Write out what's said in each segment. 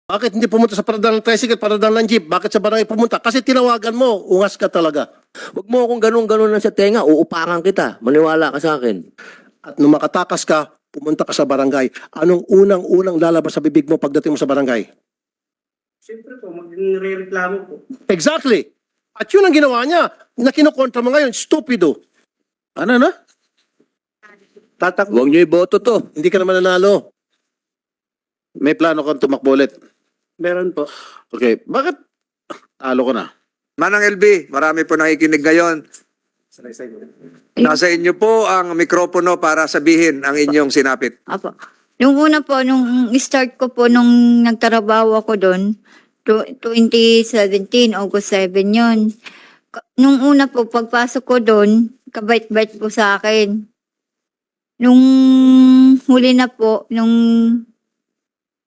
Bakit hindi pumunta sa paradal ng tricycle, paradal ng jeep? Bakit sa barangay pumunta? Kasi tinawagan mo, ungas ka talaga. Huwag mo akong ganun-ganun lang sa tenga, uupakan kita. Maniwala ka sa akin. At nung makatakas ka, pumunta ka sa barangay. Anong unang-unang lalabas sa bibig mo pagdating mo sa barangay? Siyempre po, magre-reklamo po. Exactly. At yun ang ginawa niya. Na kinukontra mo ngayon, stupido. Ano na? Huwag niyo iboto to. Hindi ka naman nanalo. May plano kang tumakbo ulit. Meron po. Okay, bakit talo ko na? Manang LB, marami po nakikinig ngayon. Nasa inyo po ang mikropono para sabihin ang inyong sinapit. Apo. Nung una po, nung start ko po, nung nagtrabaho ako doon, 2017, August 7 yun. Nung una po, pagpasok ko doon, kabait-bait po sa akin. Nung huli na po, nung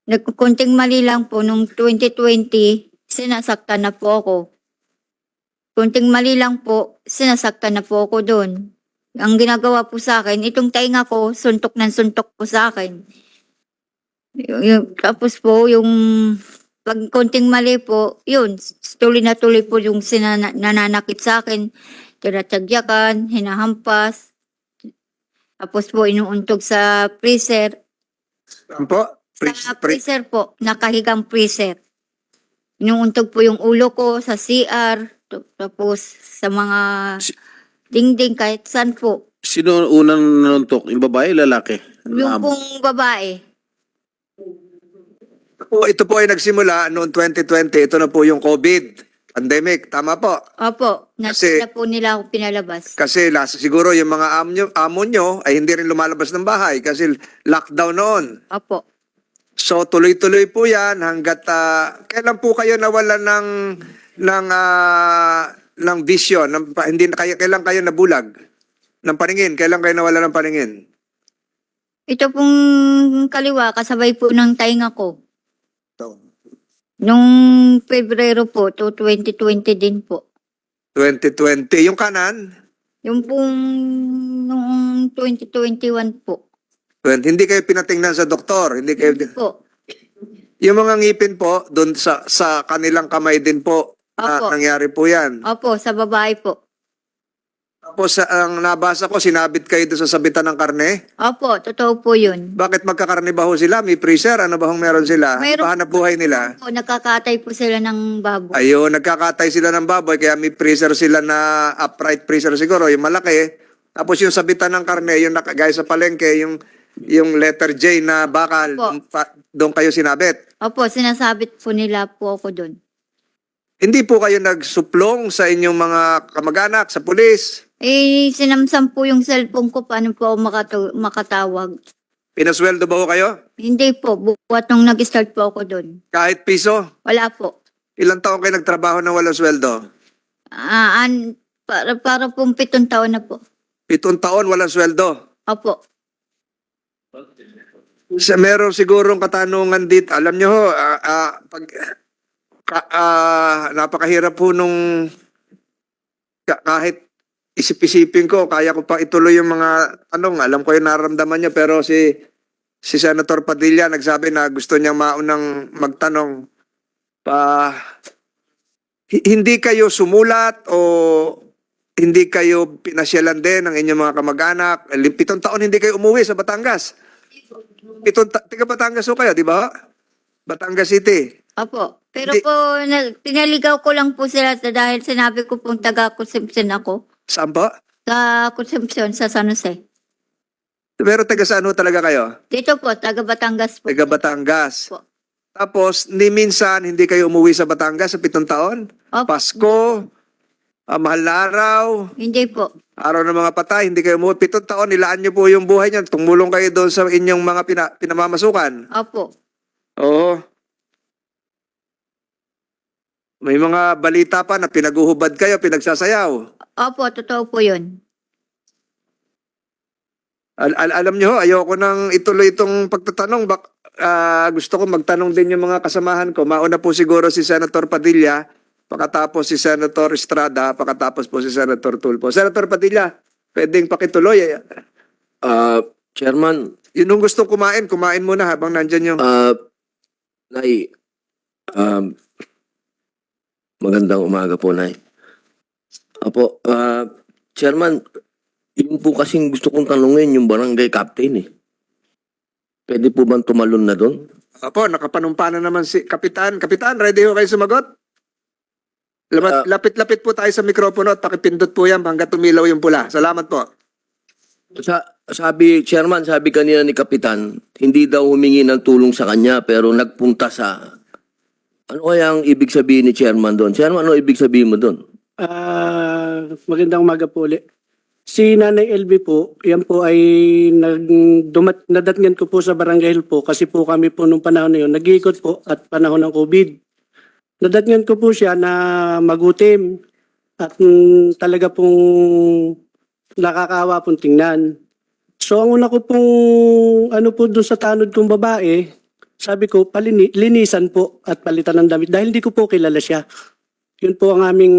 nagkunting mali lang po, nung 2020, sinasaktan na po ako. Kunting mali lang po, sinasaktan na po ako doon. Ang ginagawa po sa akin, itong tainga ko, suntok ng suntok po sa akin. Tapos po, yung pag konting mali po, yun, tuloy na tuloy po yung nananakit sa akin. Tinatagyakan, hinahampas. Tapos po, inuuntog sa freezer. Ano po? Sa freezer po, nakahigang freezer. Inuuntog po yung ulo ko sa CR, tapos sa mga dingding kahit saan po. Sino unang nanuntok? Yung babae, lalaki? Yung pong babae. Ito po ay nagsimula noong 2020. Ito na po yung COVID pandemic. Tama po. Opo, Kasi- na po nila ako pinalabas. Kasi siguro yung mga amo nyo ay hindi rin lumalabas ng bahay kasi lockdown noon. Opo. So tuloy-tuloy po yan hanggat kailan po kayo nawala ng vision, hindi na kayo, kailan kayo nabulag ng paningin? Kailan kayo nawala ng paningin? Ito pong kaliwa, kasabay po ng tainga ko. Nung Pebrero po, to 2020 din po. 2020. Yung kanan? Yung pong noong 2021 po. Hindi kayo pinatingnan sa doktor, hindi kayo Po. yung mga ngipin po doon sa kanilang kamay din po Opo. nangyari po 'yan. Opo, sa babae po. Tapos ang nabasa ko sinabit kayo doon sa sabitan ng karne. Opo, totoo po yun. Bakit magkakarne ba ho sila? May freezer? Ano ba hong meron sila? Mayroon- Pahanap buhay nila? Opo, nakakatay po sila ng baboy. Ayun, nagkakatay sila ng baboy kaya may freezer sila na upright freezer siguro, yung malaki. Tapos yung sabitan ng karne, yung gaya sa palengke, yung letter J na bakal, Opo. doon kayo sinabit. Opo, sinasabit po nila po ako doon. Hindi po kayo nagsuplong sa inyong mga kamag-anak, sa pulis? Sinamsam po yung cellphone ko, paano po ako makatawag. Pinasweldo ba ho kayo? Hindi po, buwat nung nag-start po ako doon. Kahit piso? Wala po. Ilang taon kayo nagtrabaho na walang sweldo? Para pong 7 taon na po. 7 taon walang sweldo? Opo. Meron sigurong katanungan dito. Alam nyo ho, napakahirap po nung kahit isip-isipin ko, kaya ko pa ituloy yung mga tanong. Alam ko yung nararamdaman niya, pero si Senator Padilla nagsabi na gusto niyang maunang magtanong. Hindi kayo sumulat o hindi kayo pinasyalan din ng inyong mga kamag-anak? 7 taon hindi kayo umuwi sa Batangas. Tiga Batangas ho kayo, di ba? Batangas City. Opo. Pero Hindi- po, pinaligaw ko lang po sila dahil sinabi ko pong taga-consumption ako. Saan po? Sa consumption sa San Jose. Pero taga saan ho talaga kayo? Dito po, taga Batangas po. Taga Batangas. Po. Tapos, ni minsan, hindi kayo umuwi sa Batangas sa 7 taon? Opo. Pasko, mahal na araw, Hindi po. araw ng mga patay, hindi kayo umuwi. 7 taon, nilaan niyo po yung buhay niyo. Tumulong kayo doon sa inyong mga pinamamasukan. Opo. Oo. May mga balita pa na pinaguhubad kayo, pinagsasayaw. Opo, totoo po yun. Alam niyo ho, ayoko nang ituloy itong pagtatanong. Gusto ko magtanong din yung mga kasamahan ko. Mauna po siguro si Senator Padilla, pakatapos si Senator Estrada, pakatapos po si Senator Tulfo. Senator Padilla, pwedeng pakituloy. Chairman, Yun yung gustong kumain muna habang nandyan yung... Nay, Um, Magandang umaga po, Nay. Apo, Chairman, yun po kasing gusto kong tanungin yung barangay captain eh. Pwede po bang tumalon na doon? Apo, nakapanumpa na naman si Kapitan. Kapitan, ready ho kayo sumagot? Lapit-lapit po tayo sa mikropono at pakipindot po yan hanggang tumilaw yung pula. Salamat po. Sabi, Chairman, sabi kanina ni Kapitan, hindi daw humingi ng tulong sa kanya pero nagpunta sa... Ano kaya ang ibig sabihin ni Chairman doon? Chairman, ano ibig sabihin mo doon? Magandang umaga po ulit. Si Nanay LB po, yan po ay nadatngan ko po sa Barangay Hill po kasi po kami po nung panahon na yun, nag-iikot po at panahon ng COVID. Nadatngan ko po siya na magutim at talaga pong nakakaawa pong tingnan. So ang una ko pong ano po doon sa tanod kong babae, sabi ko linisan po at palitan ng damit dahil hindi ko po kilala siya. Yun po ang aming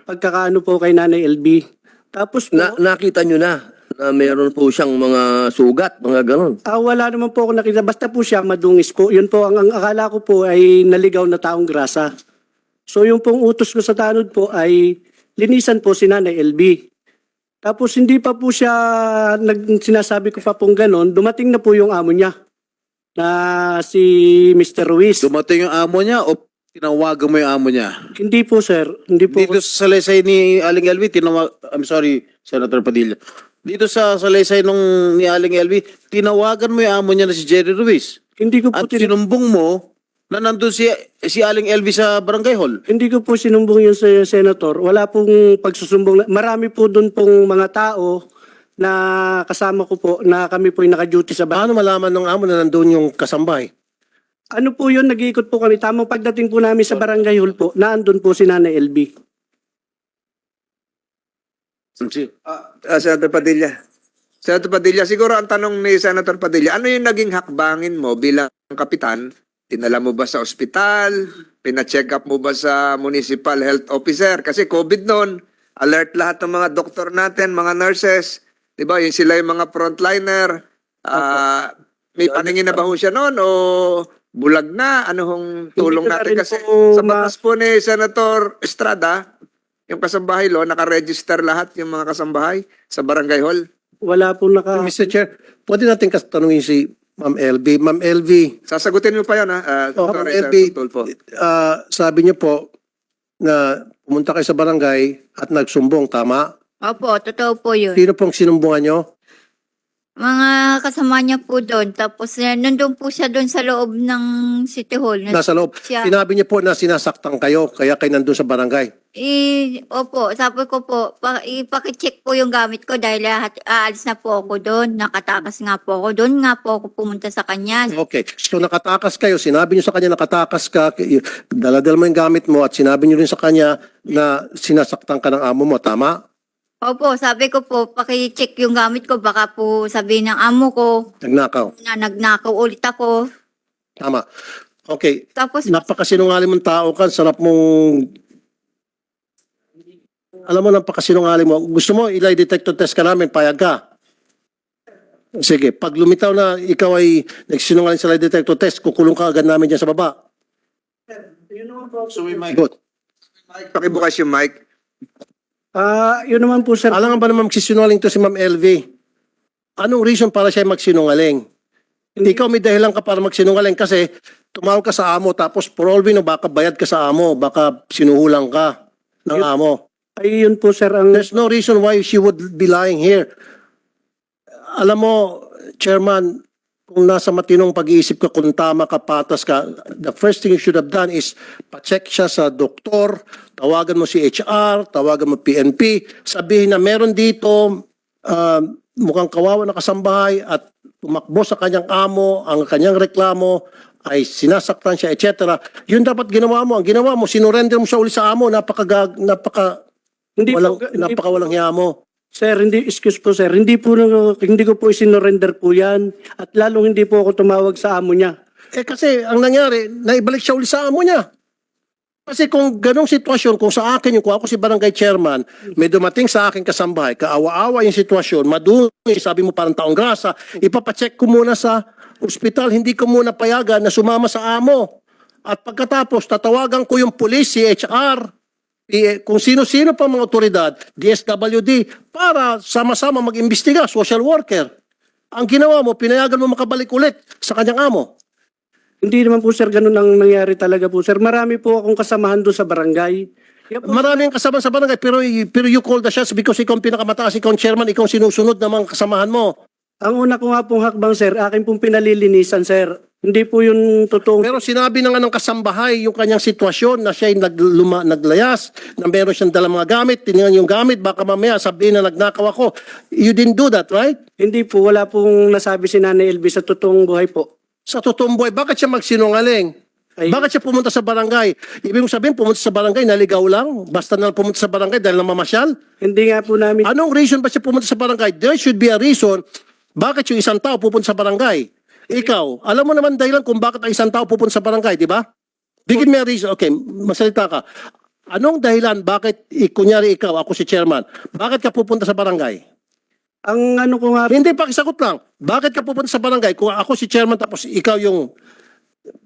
pagkakaano po kay Nanay LB. Tapos po, Nakita nyo na meron po siyang mga sugat, mga ganon. wala naman po ako nakita. Basta po siya madungis po. Yun po, ang akala ko po ay naligaw na taong grasa. So yung pong utos ko sa tanod po ay linisan po si Nanay LB. Tapos hindi pa po siya, sinasabi ko pa pong ganon, dumating na po yung amo niya na si Mr. Ruiz. Dumating yung amo niya o tinawagan mo yung amo niya? Hindi po sir, hindi po. Dito sa salaysay ni Aling LV, I'm sorry, Senator Padilla. Dito sa salaysay ni Aling LV, tinawagan mo yung amo niya na si Jerry Ruiz. Hindi ko po At sinumbong mo na nandun si Aling LV sa barangay hall. Hindi ko po sinumbong yun sa senator. Wala pong pagsusumbong. Marami po doon pong mga tao na kasama ko po na kami po yung naka-duty sa bahay. Paano malaman ng amo na nandun yung kasambay? Ano po yun, nag-iikot po kami. Tamang pagdating po namin sa barangay hall po, naandun po si Nanay LB. Senator Padilla. Senator Padilla, siguro ang tanong ni Senator Padilla, ano yung naging hakbangin mo bilang kapitan? Tinala mo ba sa ospital? Pina-check up mo ba sa municipal health officer? Kasi COVID noon, alert lahat ng mga doktor natin, mga nurses. Diba? Yung sila yung mga frontliner. May paningin na ba ho siya noon o bulag na? Ano hong tulong Hindi ko na natin? rin Kasi po sa batas po ni Senator Estrada, yung kasambahay law, nakaregister lahat yung mga kasambahay sa barangay hall. Wala po Mr. Chair, pwede natin tanungin si Ma'am LB. Ma'am LB, Sasagutin mo pa yan, ha? Ma'am Sorry, LB, Senator Tulfo. sabi niyo po na pumunta kayo sa barangay at nagsumbong, tama? Opo, totoo po yun. Sino pong sinumbungan niyo? Mga kasama niya po doon. Tapos nandun po siya doon sa loob ng City Hall. Nasa loob. Siya. Sinabi niyo po na sinasaktan kayo, kaya kayo nandun sa barangay. Opo, sabi ko po, ipakicheck po yung gamit ko dahil aalis na po ako doon. Nakatakas nga po ako doon. Nga po ako pumunta sa kanya. Okay. So nakatakas kayo, sinabi niyo sa kanya nakatakas ka, daladal mo yung gamit mo at sinabi niyo rin sa kanya na sinasaktan ka ng amo mo, tama? Opo, sabi ko po, pakicheck yung gamit ko. Baka po sabihin ng amo ko Nagnakaw. na nagnakaw ulit ako. Tama. Okay. Tapos, Napakasinungaling mong tao ka, sarap mong... Alam mo, napakasinungaling mo. Gusto mo, ilay detector test ka namin, payag ka. Sige, pag lumitaw na ikaw ay nagsinungaling sa lie detector test, kukulong ka agad namin dyan sa baba. Good. Pakibukas yung mic. yun naman po sir. Alam nga ba naman magsisinungaling to si Ma'am LV? Anong reason para siya magsinungaling? Hindi ikaw may dahilan ka para magsinungaling kasi tumawag ka sa amo tapos for all we know, baka bayad ka sa amo, baka sinuhulang ka ng amo. Ay yun po sir ang... There's no reason why she would be lying here. Alam mo, Chairman, kung nasa matinong pag-iisip ka, kung tama ka, patas ka, the first thing you should have done is pa-check siya sa doktor, tawagan mo si HR, tawagan mo PNP, sabihin na meron dito mukhang kawawa na kasambahay at tumakbo sa kanyang amo, ang kanyang reklamo ay sinasaktan siya, etc. Yun dapat ginawa mo. Ang ginawa mo, sinurrender mo siya uli sa amo, napakawalang hiya mo. Sir, excuse po sir, hindi ko po isinorender po yan at lalong hindi po ako tumawag sa amo niya. Kasi ang nangyari, naibalik siya uli sa amo niya. Kasi kung ganong sitwasyon, kung sa akin, kung ako si barangay chairman, may dumating sa akin kasambahay, kaawa-awa yung sitwasyon, madumi, sabi mo parang taong grasa, ipapacheck ko muna sa ospital, hindi ko muna payagan na sumama sa amo. At pagkatapos, tatawagan ko yung police, CHR, kung sino-sino pa mga otoridad, DSWD, para sama-sama mag-imbestiga, social worker. Ang ginawa mo, pinayagan mo makabalik ulit sa kanyang amo. Hindi naman po sir, ganun ang nangyari talaga po sir. Marami po akong kasamahan doon sa barangay. Kaya po, Maraming kasama sa barangay, pero you call the shots because ikaw ang pinakamataas, ikaw ang chairman, ikaw ang sinusunod ng mga kasamahan mo. ang una ko nga pong hakbang sir, akin pong pinalilinisan sir. Hindi po yung totoong... Pero sinabi na nga ng kasambahay yung kanyang sitwasyon na siya ay naglayas, na meron siyang dalang mga gamit, tinignan yung gamit, baka mamaya sabihin na nagnakaw ako. You didn't do that, right? Hindi po, wala pong nasabi si Nanay LV sa totoong buhay po. Sa totoong buhay, bakit siya magsinungaling? Ay, Bakit siya pumunta sa barangay? Ibig mong sabihin, pumunta sa barangay, naligaw lang? Basta na lang pumunta sa barangay dahil namamasyal? hindi nga po namin... Anong reason ba siya pumunta sa barangay? There should be a reason bakit yung isang tao pupunta sa barangay. Ikaw, alam mo naman dahilan kung bakit ang isang tao pupunta sa barangay, di ba? Bigyan mo a reason. Okay, masalita ka. Anong dahilan bakit, kunyari ikaw, ako si chairman, bakit ka pupunta sa barangay? Ang ano ko nga... Hindi, pakisagot lang. Bakit ka pupunta sa barangay kung ako si chairman tapos ikaw yung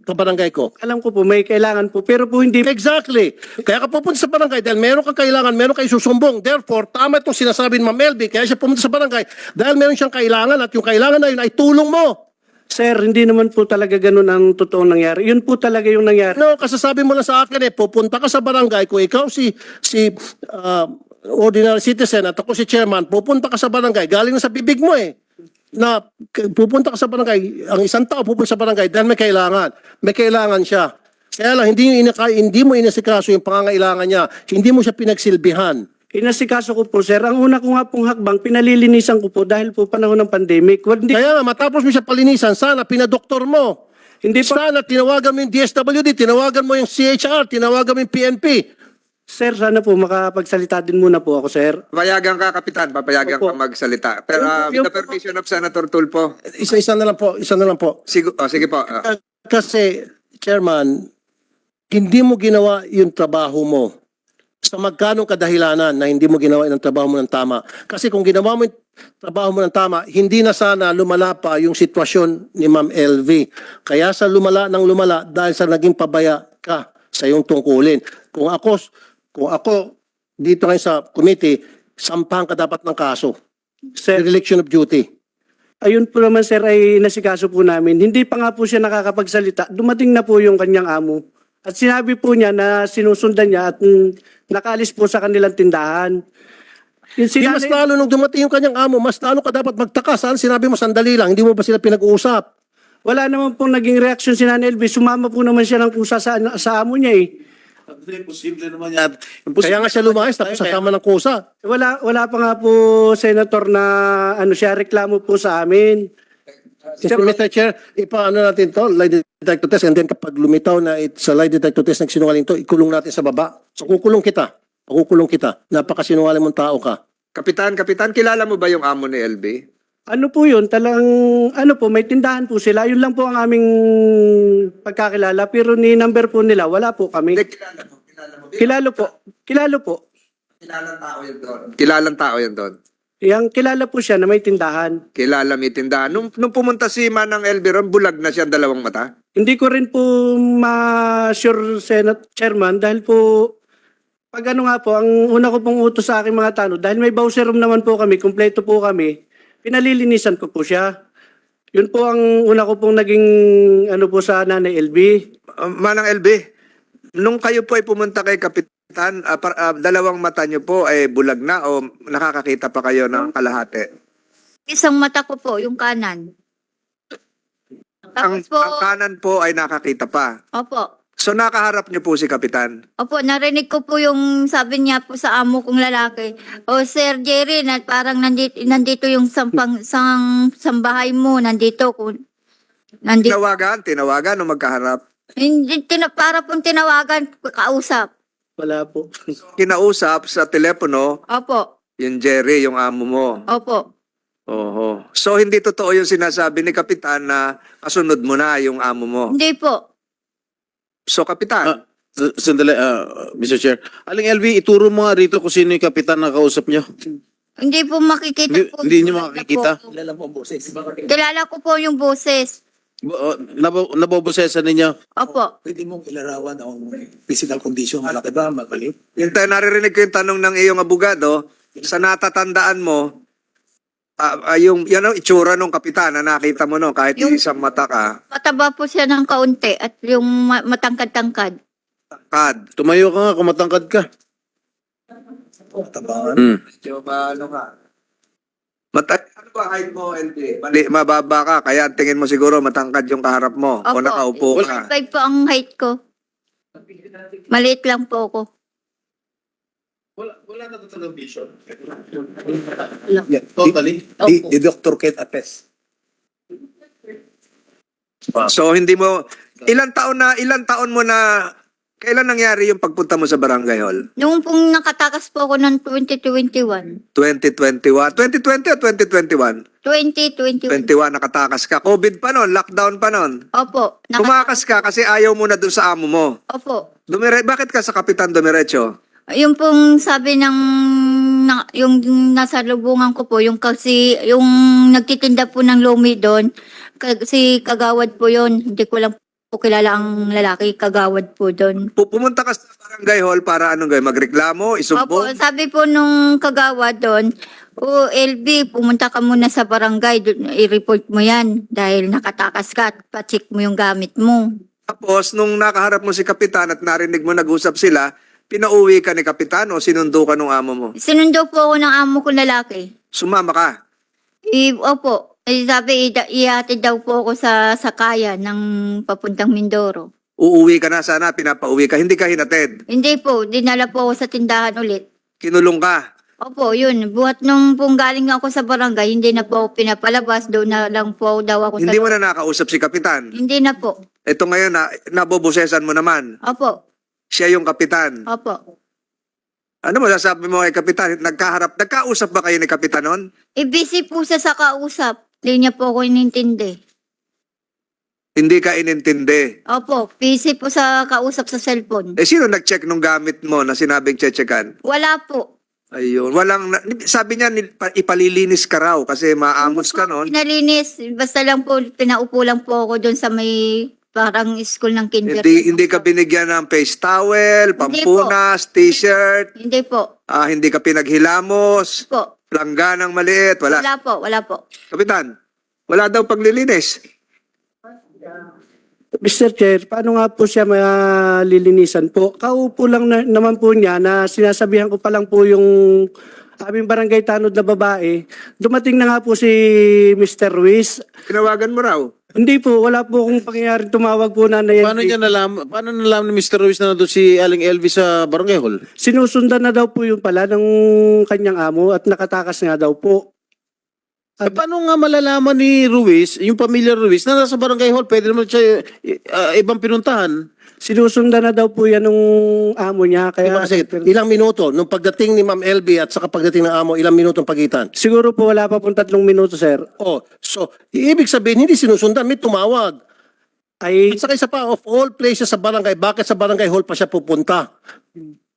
kabarangay ko? Alam ko po, may kailangan po. Pero po hindi... Exactly. Kaya ka pupunta sa barangay dahil meron kang kailangan, meron kang susumbong. Therefore, tama itong sinasabi ni Ma'am Elby, kaya siya pumunta sa barangay dahil meron siyang kailangan at yung kailangan na yun ay tulong mo. Sir, hindi naman po talaga ganun ang totoong nangyari. Yun po talaga yung nangyari. No, kasasabi mo lang sa akin pupunta ka sa barangay kung ikaw si ordinary citizen at ako si chairman, pupunta ka sa barangay, galing na sa bibig mo na pupunta ka sa barangay, ang isang tao pupunta sa barangay dahil may kailangan siya. Kaya lang, hindi mo inasikaso yung pangangailangan niya, hindi mo siya pinagsilbihan. Inasikaso ko po, sir. Ang una ko nga pong hakbang, pinalilinisan ko po dahil po panahon ng pandemic. Hindi, Kaya nga, matapos mo siya palinisan, sana pinadoktor mo. hindi po, Sana tinawagan mo yung DSWD, tinawagan mo yung CHR, tinawagan mo yung PNP. sir, sana po makapagsalita din muna po ako, sir. Papayagan ka, Kapitan. Papayagan Opo. ka magsalita. Pero Yung- with the permission of Senator Tulfo. Isa na lang po. Sige po. Kasi, Chairman, hindi mo ginawa yung trabaho mo. Sa magkanong kadahilanan na hindi mo ginawa yung trabaho mo ng tama. Kasi kung ginawa mo yung trabaho mo ng tama, hindi na sana lumala pa yung sitwasyon ni Ma'am LV. Kaya sa lumala dahil sa naging pabaya ka sa iyong tungkulin. Kung ako dito ngayon sa committee, sampahan ka dapat ng kaso. Sir, Dereliction of duty. ayun po naman, sir, ay nasikaso po namin. Hindi pa nga po siya nakakapagsalita. Dumating na po yung kanyang amo. At sinabi po niya na sinusundan niya at nakaalis po sa kanilang tindahan. Yung Di mas sinanay- lalo nung dumating yung kanyang amo, mas lalo ka dapat magtaka. Saan sinabi mo sandali lang, hindi mo ba sila pinag-uusap? Wala naman pong naging reaksyon si Nanay LV. Sumama po naman siya ng kusa sa amo niya eh. Imposible naman yan. Kaya nga siya lumayas, tapos sasama ng kusa. Wala pa nga po, Senator, na ano siya, reklamo po sa amin. Mr. Chair, ipaano natin to, lie detector test, and then kapag lumitaw na sa lie detector test nagsinungaling to, ikulong natin sa baba. So kukulong kita. Napakasinungaling mong tao ka. Kapitan, kilala mo ba yung amo ni LB? Ano po yun? May tindahan po sila. Yun lang po ang aming pagkakilala. Pero ni number po nila, wala po kami. Hindi, kilala mo. Kilalo po. Kilalang tao yan doon. Yang kilala po siya na may tindahan. Kilala may tindahan. Nung pumunta si Manang LB ron, bulag na siya ang dalawang mata. Hindi ko rin po ma-sure, Senate Chairman, dahil po, pag ano nga po, ang una ko pong utos sa aking mga tanong, dahil may bowser room naman po kami, kumpleto po kami, pinalilinisan ko po siya. Yun po ang una ko pong naging ano po sa Nanay LB. Manang LB, nung kayo po ay pumunta kay Kapitan, dalawang mata niyo po ay bulag na o nakakakita pa kayo ng kalahati? Isang mata ko po, yung kanan. Ang Tapos po, kanan po ay nakakita pa. opo. So nakaharap niyo po si Kapitan. Opo, narinig ko po yung sabi niya po sa amo kong lalaki. O Sir Jerry, na parang nandito yung sambahay mo, nandito. Tinawagan o magkaharap. Hindi, para pong tinawagan, kausap. Wala po. Kinausap sa telepono Opo, yung Jerry, yung amo mo. opo. Oho. So hindi totoo yung sinasabi ni Kapitan na kasunod mo na yung amo mo. Hindi po. So Kapitan, Sandali, Mr. Chair. Aling LV, ituro mo nga rito kung sino yung kapitan na kausap nyo. Hindi po makikita po. Hindi niyo makikita? Kilala ko po yung boses. Nabobosesan ninyo. Opo. Pwede mong ilarawan ang physical condition, malaki ba, maliit? Yung naririnig ko yung tanong ng iyong abogado, sa natatandaan mo, yung yan ang itsura ng kapitan na nakita mo no, kahit Yung- isang mata ka, Mataba po siya ng kaunti at yung matangkad-tangkad. kad. Tumayo ka nga kung matangkad ka. Tabangan. Yung ano ka. Ano ba height mo, LP? Mababa ka, kaya ang tingin mo siguro matangkad yung kaharap mo o Opo. nakaupo ka. 5 po ang height ko. Maliit lang po ako. Wala na talagang vision. Yeah. Totally. The doctor can attest. So hindi mo, ilang taon mo na, kailan nangyari yung pagpunta mo sa Barangay Hall? Noong pong nakatakas po ako ng 2021. 2021? 2020 o 2021? 2021. 21 nakatakas ka. COVID pa noon, lockdown pa noon. Opo. Tumakas ka kasi ayaw mo na dun sa amo mo. Opo. Bakit ka sa Kapitan Dumiretso? Yung pong sabi ng yung nasa lubungan ko po, yung kasi yung nagtitinda po ng lumi doon, si Kagawad po yon. Hindi ko lang po kilala ang lalaki, Kagawad po doon. Pumunta ka sa Barangay Hall para anong gawin? Magreklamo? Opo, Isumbong? sabi po nung Kagawad doon, o LB, pumunta ka muna sa barangay, i-report mo yan dahil nakatakas ka at pa-check mo yung gamit mo. Tapos, nung nakaharap mo si Kapitan at narinig mo nag-usap sila, pinauwi ka ni Kapitan o sinundo ka nung amo mo? Sinundo po ako ng amo ko lalaki. Sumama ka. Opo. Sabi, ihatid daw po ako sa sakaya ng papuntang Mindoro. Uuwi ka na sana, pinapauwi ka. Hindi ka hinatid. Hindi po, dinala po ako sa tindahan ulit. Kinulong ka. Opo, yun. Buhat nung pong galing ako sa barangay, hindi na po ako pinapalabas. Doon na lang po daw ako Hindi sa... mo na nakausap si Kapitan. Hindi na po. Ito ngayon, nabobosesan mo naman. Opo, Siya yung Kapitan. opo. Ano mo sasabi mo kay Kapitan? Nagkausap ba kayo ni Kapitan noon? Busy po siya sa kausap. Hindi niya po ako inintindi. Hindi ka inintindi. Opo, busy po sa kausap sa cellphone. Sino nag-check nung gamit mo na sinabing checkan? Wala po. Ayun. Sabi niya, ipalilinis ka raw kasi maamos ka noon. Pinalinis. Basta lang po, pinaupo lang po ako doon sa may parang school ng kinder. Hindi ka binigyan ng face towel, pampunas, t-shirt, Hindi po. hindi ka pinaghilamos, Po. langganang maliit, wala. Wala po, wala po. Kapitan, wala daw paglilinis. Mr. Chair, paano nga po siya malilinisan po? Kaupo lang naman po niya na sinasabihan ko pa lang po yung aming barangay tanod na babae. Dumating na nga po si Mr. Ruiz. Tinawagan mo raw. Hindi po, wala po akong pangyayari tumawag po na Paano nalaman ni Mr. Ruiz na nandun si Aling Elvis sa Barangay Hall? Sinusundan na daw po yung pala ng kanyang amo at nakatakas nga daw po. Paano nga malalaman ni Ruiz, yung pamilya Ruiz, na nasa Barangay Hall, pwede naman siya ibang pinuntahan? Sinusundan na daw po yan ng amo niya. Diba Kaya, kasi ilang minuto, nung pagdating ni Ma'am LB at saka pagdating ng amo, ilang minuto ang pagitan? siguro po wala pa pong 3 minuto, sir. Oh, so, ibig sabihin, hindi sinusundan, may tumawag. Ay, At saka isa pa, of all places sa barangay, bakit sa Barangay Hall pa siya pupunta?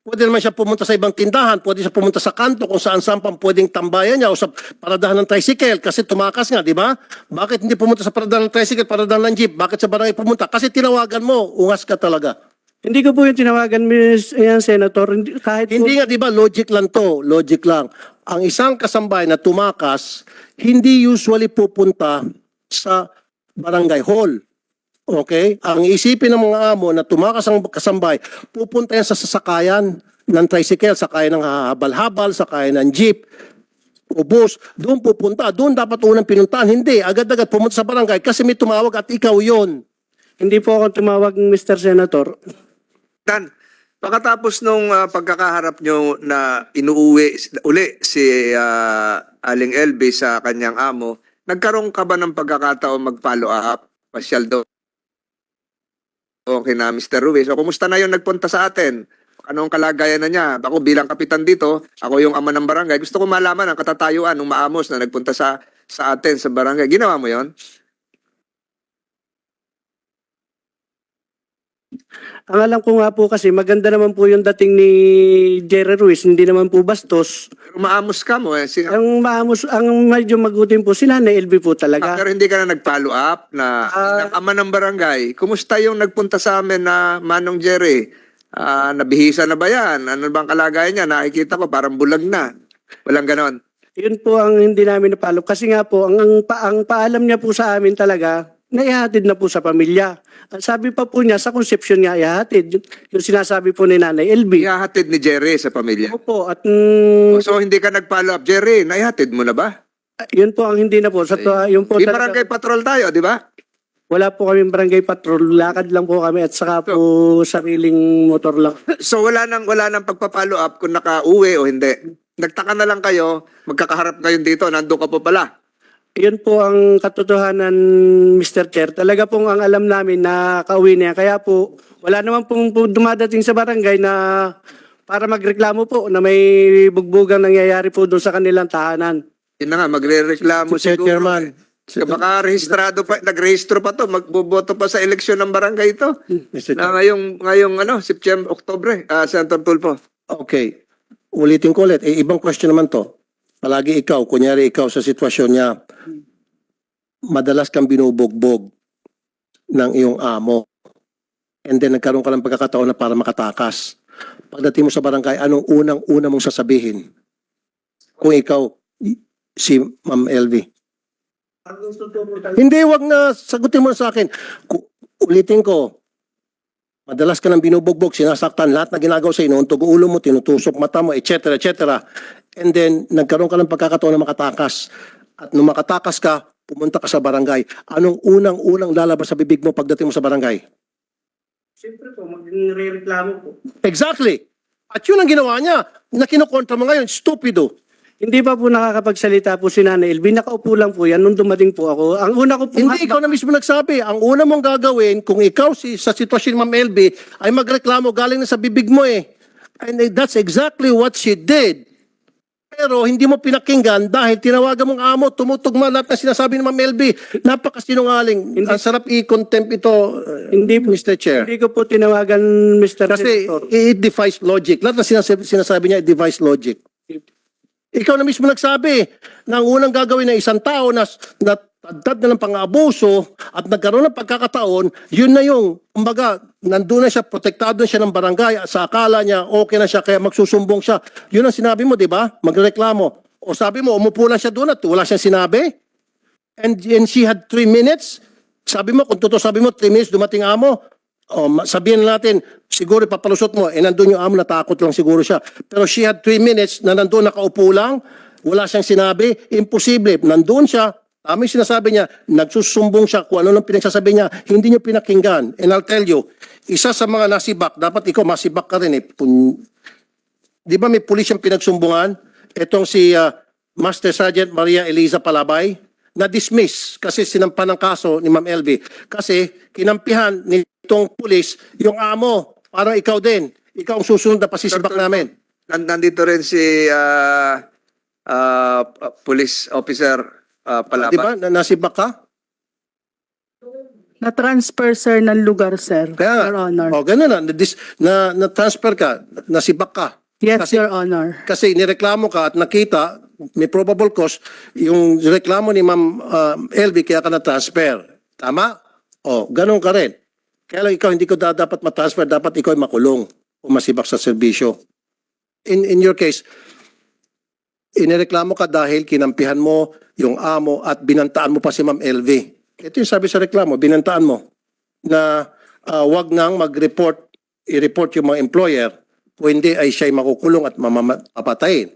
Pwede naman siya pumunta sa ibang tindahan, pwede siya pumunta sa kanto kung saan-saan pang pwedeng tambayan niya o sa paradahan ng tricycle kasi tumakas nga, di ba? Bakit hindi pumunta sa paradahan ng tricycle, paradahan ng jeep? Bakit sa barangay pumunta? Kasi tinawagan mo, ungas ka talaga. hindi ko po yung tinawagan, yan, Senator. Kahit po, Hindi nga, di ba, logic lang to, logic lang. Ang isang kasambay na tumakas, hindi usually pupunta sa barangay hall. Okay? Ang isipin ng mga amo na tumakas ang kasambay, pupunta yan sa sasakayan ng tricycle, sakayan ng habal-habal, sakayan ng jeep, o bus. Doon pupunta. Doon dapat unang pinuntahan. Hindi. Agad-agad pumunta sa barangay kasi may tumawag at ikaw yon. hindi po ako tumawag, Mr. Senator. Dan, pagkatapos nung pagkakaharap nyo na inuuwi uli si Aling LB sa kanyang amo, nagkaroon ka ba ng pagkakataon mag-follow up? Pasyal daw. Okay na, Mr. Ruiz. O, kumusta na yung nagpunta sa atin? Anong kalagayan na niya? Ako bilang kapitan dito, ako yung ama ng barangay. Gusto ko malaman ang katatayuan ng maamos na nagpunta sa atin sa barangay. Ginawa mo yon? Ang alam ko nga po kasi maganda naman po yung dating ni Jerry Ruiz, hindi naman po bastos. Pero maamos ka mo eh. Ang maamos, ang medyo magutim po si Nanay LB po talaga. Pero hindi ka na nag-follow up na ng ama ng barangay. Kumusta yung nagpunta sa amin na Manong Jerry? Nabihisa na ba yan? Ano bang kalagayan niya? Nakikita ko parang bulag na. Walang ganon. Yun po ang hindi namin napalo. Kasi nga po, ang paalam niya po sa amin talaga, naihatid na po sa pamilya. Ang sabi pa po niya, sa conception niya, ihatid. Yung sinasabi po ni Nanay LB. Ihahatid ni Jerry sa pamilya. Opo, at So hindi ka nag-follow up. Jerry, naihatid mo na ba? yun po ang hindi na po. Yun po Di talaga- barangay patrol tayo, di ba? Wala po kami barangay patrol, lakad lang po kami at saka po sariling motor lang. So wala nang pagpa-follow up kung naka-uwi o hindi. Nagtaka na lang kayo, magkakaharap ngayon dito, nandun ka po pala. Yun po ang katotohanan, Mr. Chair. Talaga pong ang alam namin na kauwi niya. Kaya po, wala naman pong dumadating sa barangay na para magreklamo po na may bugbugang nangyayari po doon sa kanilang tahanan. Yun na nga, magre-reklamo Mr. siguro. Chairman. Baka rehistrado pa, nagrehistro pa to, magboboto pa sa eleksyon ng barangay ito. Mr. Na ngayong September, Oktobre, Senator Tulfo. Okay. Ulitin ko ulit. Ibang question naman to. Palagi ikaw, kunyari ikaw sa sitwasyon niya, madalas kang binubugbog ng iyong amo. And then nagkaroon ka ng pagkakataon na para makatakas. Pagdating mo sa barangay, anong unang-una mong sasabihin? Kung ikaw, si Ma'am LV. Hindi, wag na. Sagutin mo na sa akin. Ulitin ko. Madalas ka nang binubugbog, sinasaktan, lahat na ginagawa sa inuuntog ulo mo, tinutusok mata mo, etc. etc. And then, nagkaroon ka ng pagkakataon na makatakas. At nung makatakas ka, pumunta ka sa barangay. Anong unang-unang lalabas sa bibig mo pagdating mo sa barangay? Siyempre po, magre-reklamo po. Exactly. At yun ang ginawa niya. Na kinukontra mo ngayon, stupido. Hindi pa po nakakapagsalita po si Nanay LB. Nakaupo lang po yan nung dumating po ako. Ang una ko po... Hindi, ikaw na mismo nagsabi. Ang una mong gagawin, kung ikaw sa sitwasyon ni Ma'am LB, ay magreklamo galing na sa bibig mo eh. And that's exactly what she did. Pero hindi mo pinakinggan dahil tinawagan mong amo, tumutugma lahat na sinasabi ni Ma'am LB. Napakasinungaling. Ang sarap i-contempt ito, Hindi po, Mr. Chair. hindi ko po tinawagan, Mr. Kasi Senator. it defies logic. Lahat na sinasabi niya, it defies logic. Ikaw na mismo nagsabi na ang unang gagawin ng isang tao na natagdad na ng pang-abuso at nagkaroon ng pagkakataon, yun na yung, kumbaga, nandun na siya, protektado na siya ng barangay, sa akala niya, okay na siya, kaya magsusumbong siya. Yun ang sinabi mo, di ba? Magreklamo. O sabi mo, umupo lang siya doon at wala siyang sinabi? And she had 3 minutes? Sabi mo, kung totoo sabi mo, 3 minutes dumating amo, o sabihin natin, siguro papalusot mo, nandun yung amo, natakot lang siguro siya. Pero she had 3 minutes na nandun nakaupo lang, wala siyang sinabi, imposible. Nandun siya, tama yung sinasabi niya, nagsusumbong siya kung ano nang pinagsasabi niya, hindi niyo pinakinggan. And I'll tell you, isa sa mga nasibak, dapat ikaw masibak ka rin eh. Di ba may pulis yung pinagsumbungan? Itong si Master Sergeant Maria Eliza Palabay, na-dismiss kasi sinampan ng kaso ni Ma'am LB. Kasi kinampihan nitong pulis yung amo. Parang ikaw din. Ikaw ang susunod na pasisibak namin. Nandito rin si police officer Palaba. Di ba? Nasibak ka? Na-transfer, sir, ng lugar, sir. Kaya Your Honor. O, ganun na. Na-transfer ka. Nasibak ka. Yes, kasi- Your Honor. Kasi nireklamo ka at nakita, may probable cause, yung reklamo ni Ma'am LB kaya ka na-transfer. Tama? O, ganun ka rin. Kaya lang ikaw hindi ko dapat ma-transfer, dapat ikaw ay makulong o masibak sa serbisyo. In your case, inireklamo ka dahil kinampihan mo yung amo at binantaan mo pa si Ma'am LV. Ito yung sabi sa reklamo, binantaan mo na wag nang i-report yung mga employer o hindi ay siya'y makukulong at mamapatayin.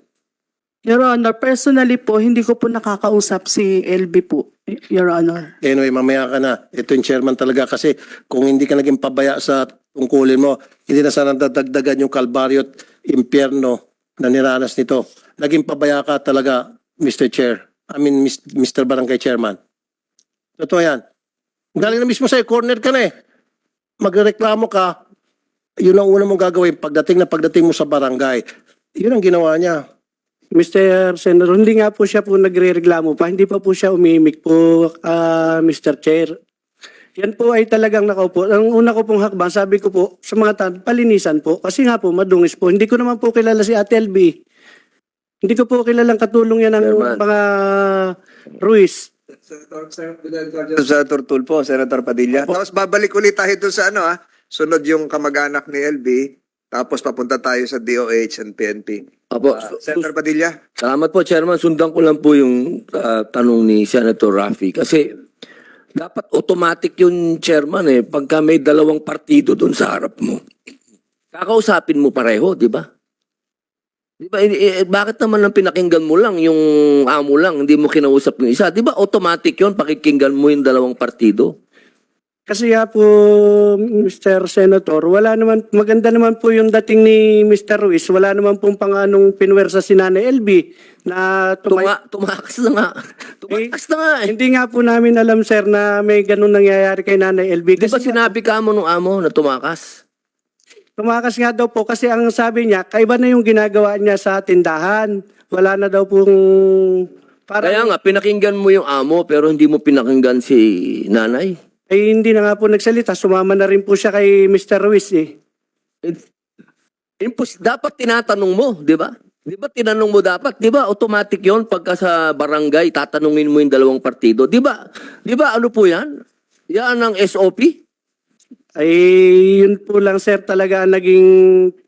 Your Honor, personally po, hindi ko po nakakausap si LB po, Your Honor. Anyway, mamaya ka na. Ito yung chairman talaga kasi kung hindi ka naging pabaya sa tungkulin mo, hindi na sana dadagdagan yung kalbaryo at impyerno na niranas nito. Naging pabaya ka talaga, Mr. Chair. Mr. Barangay Chairman. Totoo yan. Galing na mismo sa'yo, corner ka na eh. Magreklamo ka, yun ang una mong gagawin pagdating mo sa barangay. Yun ang ginawa niya. Mr. Senator, hindi nga po siya po nagre-reklamo pa. Hindi pa po siya umimik po, Mr. Chair. Yan po ay talagang nakaupo. Ang una ko pong hakbang, sabi ko po sa mga palinisan po. Kasi nga po, madungis po. Hindi ko naman po kilala si Ate LB. Hindi ko po kilalang katulong yan ng Chairman. mga Ruiz. Senator Tulfo, Senator Padilla. Tapos babalik ulit tayo doon sa sunod yung kamag-anak ni LB, tapos papunta tayo sa DOH and PNP. Apo, Senator Padilla. salamat po, Chairman. Sundan ko lang po yung tanong ni Senator Raffy. Kasi dapat automatic yung Chairman pagka may dalawang partido doon sa harap mo. Kakausapin mo pareho, di ba? Di ba? Bakit naman ang pinakinggan mo lang yung amo lang, hindi mo kinausap yung isa? Di ba automatic yun, pakikinggan mo yung dalawang partido? Kasi nga po, Mr. Senator, wala naman, maganda naman po yung dating ni Mr. Ruiz. Wala naman pong panganong pinwersa si Nanay LB na Tumakas na nga. Tumakas na nga eh. Hindi nga po namin alam, sir, na may ganun nangyayari kay Nanay LB. Di ba sinabi ka mo nung amo na tumakas? Tumakas nga daw po kasi ang sabi niya, kaiba na yung ginagawa niya sa tindahan. Wala na daw pong... Kaya nga, pinakinggan mo yung amo pero hindi mo pinakinggan si nanay. Ay hindi na nga po nagsalita. Sumama na rin po siya kay Mr. Ruiz eh. Dapat tinatanong mo, di ba? Di ba tinanong mo dapat? Di ba automatic yon pagka sa barangay, tatanungin mo yung dalawang partido? Di ba? Di ba ano po yan? Yan ang SOP? Ay yun po lang, sir, talaga ang naging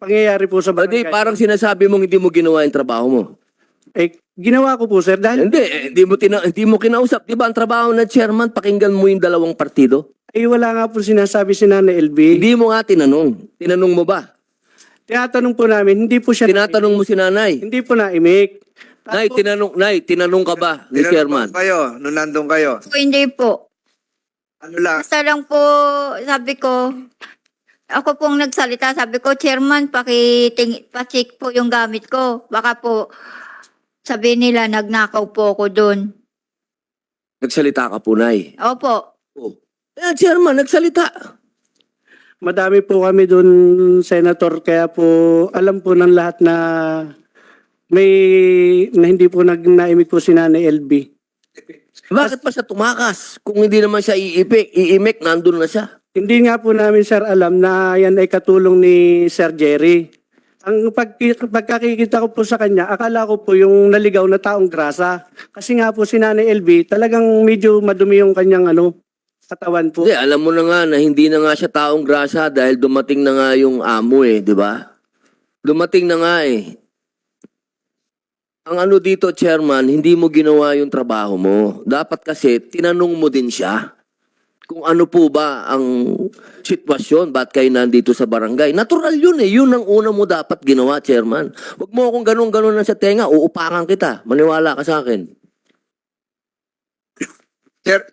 pangyayari po sa Hindi, barangay. parang sinasabi mong hindi mo ginawa yung trabaho mo. Eh, ginawa ko po, sir, dahil Hindi mo kinausap. Di ba ang trabaho ng chairman, pakinggan mo yung dalawang partido? ay wala nga po sinasabi si Nanay LB. Hindi mo nga tinanong. Tinanong mo ba? Tinatanong po namin, hindi po siya Tinatanong mo si nanay. hindi po naimik. Nay, tinanong ka ba ni Tinanong chairman? po kayo, nung nandun kayo. Po, hindi po. Ano lang, Basta lang po, sabi ko, ako pong nagsalita, sabi ko, Chairman, pa-check po yung gamit ko. Baka po, sabi nila, nagnakaw po ako doon. Nagsalita ka po, Nay. Opo. Chairman, nagsalita. Madami po kami doon, Senator, kaya po alam po ng lahat na hindi po naimik po si Nanay LB. Bakit pa siya tumakas? Kung hindi naman siya iimik, nandun na siya. Hindi nga po namin, sir, alam na yan ay katulong ni Sir Jerry. Ang pagkakikita ko po sa kanya, akala ko po yung naligaw na taong grasa. Kasi nga po si Nanay LB, talagang medyo madumi yung kanyang katawan po. Hindi, alam mo na nga na hindi na nga siya taong grasa dahil dumating na nga yung amo di ba? Dumating na nga Ang dito, chairman, hindi mo ginawa yung trabaho mo. Dapat kasi, tinanong mo din siya kung ano po ba ang sitwasyon, ba't kayo nandito sa barangay. Natural yun Yun ang una mo dapat ginawa, chairman. Huwag mo akong ganun-ganun na sa tenga, uupakan kita. Maniwala ka sa akin.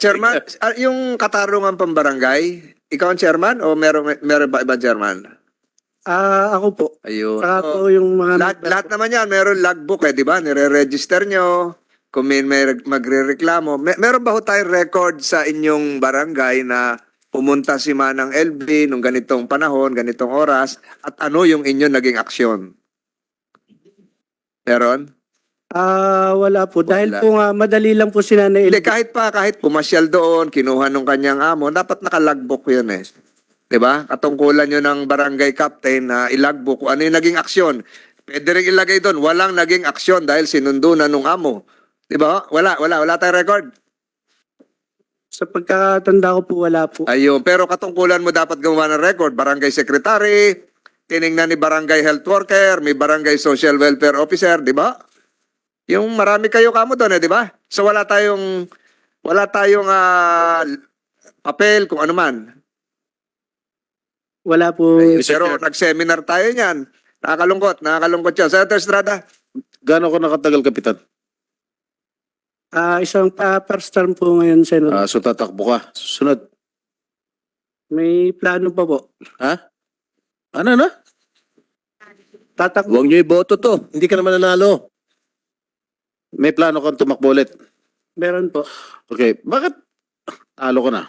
Chairman, yung katarungan pambarangay, ikaw ang chairman o meron ba ibang chairman? Ako po. Ayun. Saka So, po yung mga... lahat naman yan, meron logbook di ba? Nire-register nyo, kung may magre-reklamo. Meron ba ho tayong record sa inyong barangay na pumunta si Manang LB nung ganitong panahon, ganitong oras, at ano yung inyong naging aksyon? Meron? Wala po. Dahil Wala. po nga, madali lang po si Nanay Hindi, LB. kahit pumasyal doon, kinuha nung kanyang amo, dapat nakalagbook yun Diba? Katungkulan yun ng barangay captain na ilagbook kung ano yung naging aksyon. Pwede rin ilagay doon, walang naging aksyon dahil sinundo na nung amo. Diba? Wala tayong record. Sa pagkatanda ko po, wala po. Ayun, pero katungkulan mo dapat gumawa ng record. Barangay secretary, tiningnan ni barangay health worker, may barangay social welfare officer, di ba? Yung marami kayo kamo doon, di ba? So wala tayong papel kung ano man. Wala po. Pero nag-seminar tayo niyan. Nakakalungkot yan. Senator Estrada. Gaano ko nakatagal, Kapitan? Isang first term po ngayon, Senator. So tatakbo ka. Susunod. May plano pa po. Ha? Ano na? Tatakbo. Huwag niyo iboto to. Hindi ka naman nanalo. May plano kang tumakbo ulit. Meron po. Okay. Bakit talo ko na?